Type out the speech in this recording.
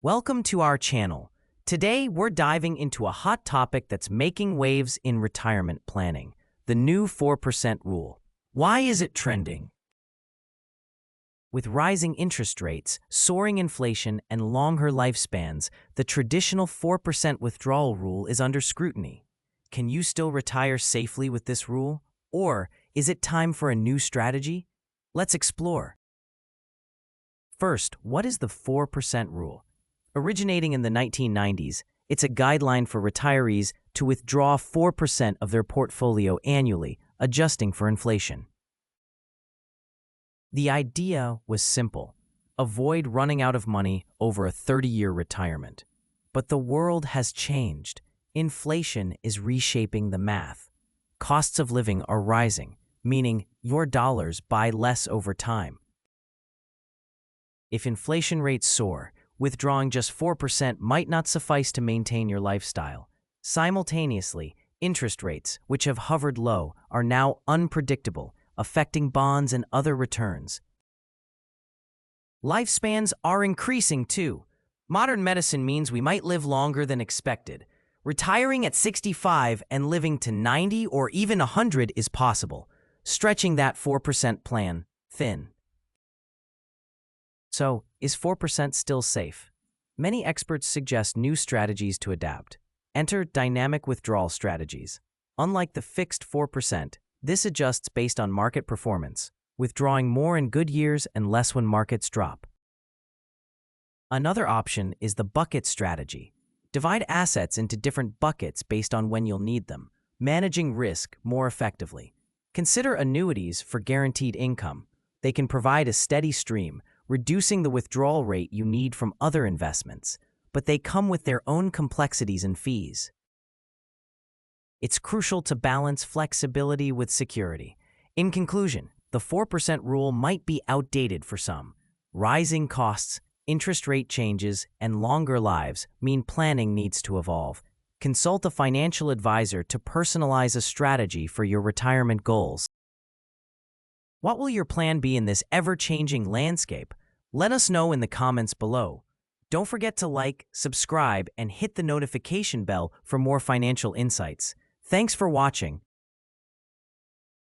Welcome to our channel. Today, we're diving into a hot topic that's making waves in retirement planning, the new 4% rule. Why is it trending? With rising interest rates, soaring inflation, and longer lifespans, the traditional 4% withdrawal rule is under scrutiny. Can you still retire safely with this rule? Or is it time for a new strategy? Let's explore. First, what is the 4% rule? Originating in the 1990s, it's a guideline for retirees to withdraw 4% of their portfolio annually, adjusting for inflation. The idea was simple: avoid running out of money over a 30-year retirement. But the world has changed. Inflation is reshaping the math. Costs of living are rising, meaning your dollars buy less over time. If inflation rates soar, withdrawing just 4% might not suffice to maintain your lifestyle. Simultaneously, interest rates, which have hovered low, are now unpredictable, affecting bonds and other returns. Lifespans are increasing too. Modern medicine means we might live longer than expected. Retiring at 65 and living to 90 or even 100 is possible, stretching that 4% plan thin. So, is 4% still safe? Many experts suggest new strategies to adapt. Enter dynamic withdrawal strategies. Unlike the fixed 4%, this adjusts based on market performance, withdrawing more in good years and less when markets drop. Another option is the bucket strategy. Divide assets into different buckets based on when you'll need them, managing risk more effectively. Consider annuities for guaranteed income. They can provide a steady stream, reducing the withdrawal rate you need from other investments, but they come with their own complexities and fees. It's crucial to balance flexibility with security. In conclusion, the 4% rule might be outdated for some. Rising costs, interest rate changes, and longer lives mean planning needs to evolve. Consult a financial advisor to personalize a strategy for your retirement goals. What will your plan be in this ever-changing landscape? Let us know in the comments below. Don't forget to like, subscribe, and hit the notification bell for more financial insights. Thanks for watching.